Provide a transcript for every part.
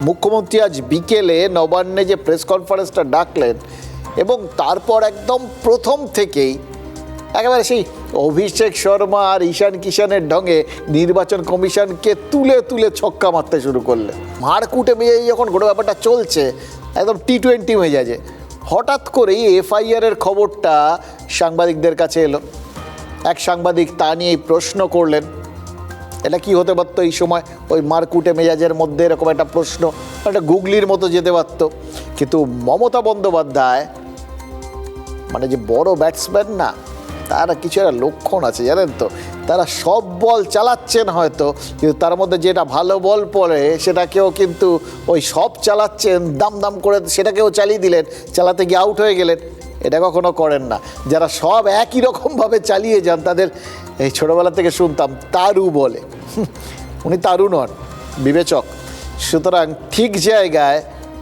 মুখ্যমন্ত্রী আজ বিকেলে নবান্নে যে প্রেস কনফারেন্সটা ডাকলেন এবং তারপর একদম প্রথম থেকেই একেবারে সেই অভিষেক শর্মা আর ঈশান কিষানের ঢঙে নির্বাচন কমিশনকে তুলে তুলে ছক্কা মারতে শুরু করলেন। মারকুটে মেয়ে যখন গোটা ব্যাপারটা চলছে একদম টি-20 হয়ে যাচ্ছে, হঠাৎ করেই এফআইআরের খবরটা সাংবাদিকদের কাছে এলো। এক সাংবাদিক তা নিয়ে প্রশ্ন করলেন, এটা কি হতে পারতো এই সময় ওই মারকুটে মেজাজের মধ্যে এরকম একটা প্রশ্ন, একটা গুগলির মতো যেতে পারতো। কিন্তু মমতা বন্দ্যোপাধ্যায় মানে যে বড় ব্যাটসম্যান না, তার কিছু একটা লক্ষণ আছে জানেন তো। তারা সব বল চালাচ্ছেন হয়তো, কিন্তু তার মধ্যে যেটা ভালো বল পড়ে সেটাকেও কিন্তু ওই সব চালাচ্ছেন দাম দাম করে, সেটাকেও চালিয়ে দিলেন, চালাতে গিয়ে আউট হয়ে গেলেন। এটা কখনো করেন না। যারা সব একই রকমভাবে চালিয়ে যান তাদের এই ছোটোবেলা থেকে শুনতাম তারু বলে। উনি তারু নন, বিবেচক। সুতরাং ঠিক জায়গায়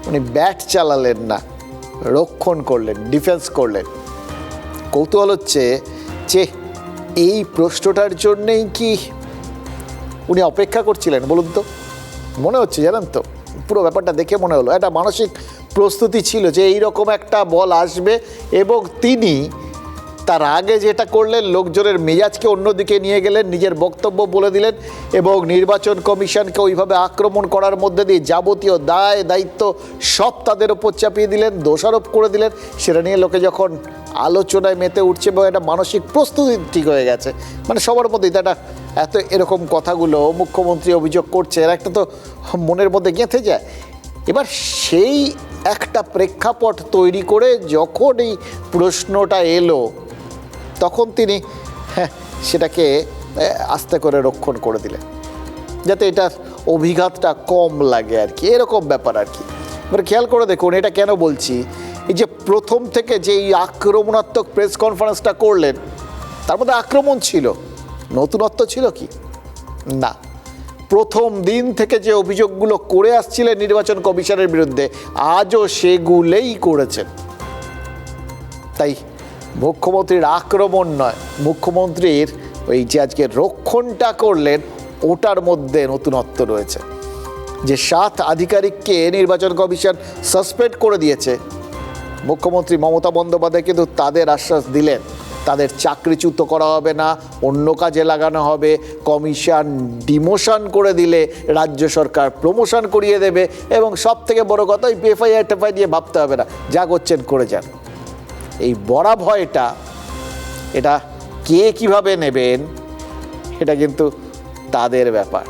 উনি ব্যাট চালালেন না, রক্ষণ করলেন, ডিফেন্স করলেন। কৌতূহল হচ্ছে যে এই প্রশ্নটার জন্যেই কি উনি অপেক্ষা করছিলেন বলুন তো? মনে হচ্ছে জানেন তো, পুরো ব্যাপারটা দেখে মনে হলো একটা মানসিক প্রস্তুতি ছিল যে এইরকম একটা বল আসবে, এবং তিনি তার আগে যেটা করলেন লোকজনের মেজাজকে অন্যদিকে নিয়ে গেলেন, নিজের বক্তব্য বলে দিলেন এবং নির্বাচন কমিশনকে ওইভাবে আক্রমণ করার মধ্যে দিয়ে যাবতীয় দায় দায়িত্ব সব তাদের ওপর চাপিয়ে দিলেন, দোষারোপ করে দিলেন। সেটা নিয়ে লোকে যখন আলোচনায় মেতে উঠছে এবং একটা মানসিক প্রস্তুতি ঠিক হয়ে গেছে, মানে সবার মধ্যেই এটা এত এরকম কথাগুলো মুখ্যমন্ত্রী অভিযোগ করছে, এর একটা তো মনের মধ্যে গেঁথে যায়। এবার সেই একটা প্রেক্ষাপট তৈরি করে যখন এই প্রশ্নটা এলো তখন তিনি সেটাকে আস্তে করে রক্ষণ করে দিলেন, যাতে এটার অভিঘাতটা কম লাগে আর কি, এরকম ব্যাপার আর কি। এবার খেয়াল করে দেখুন এটা কেন বলছি। এই যে প্রথম থেকে যে এই আক্রমণাত্মক প্রেস কনফারেন্সটা করলেন, তার মধ্যে আক্রমণ ছিল, নতুনত্ব ছিল কি না। প্রথম দিন থেকে যে অভিযোগগুলো করে আসছিলেন নির্বাচন কমিশনের বিরুদ্ধে, আজও সেগুলোই করেছেন। তাই মুখ্যমন্ত্রীর আক্রমণ নয়, মুখ্যমন্ত্রীর ওই যে আজকে রক্ষণটা করলেন ওটার মধ্যে নতুনত্ব রয়েছে। যে 7 আধিকারিককে নির্বাচন কমিশন সাসপেন্ড করে দিয়েছে, মুখ্যমন্ত্রী মমতা বন্দ্যোপাধ্যায় কিন্তু তাদের আশ্বাস দিলেন তাদের চাকরিচ্যুত করা হবে না, অন্য কাজে লাগানো হবে। কমিশন ডিমোশন করে দিলে রাজ্য সরকার প্রমোশন করিয়ে দেবে, এবং সব থেকে বড় কথা ওই এফআইআর টেফআই নিয়ে ভাবতে হবে না, যা করছেন করে যান। এই বড় ভয়টা, এটা কে কিভাবে নেবেন এটা কিন্তু তাদের ব্যাপার।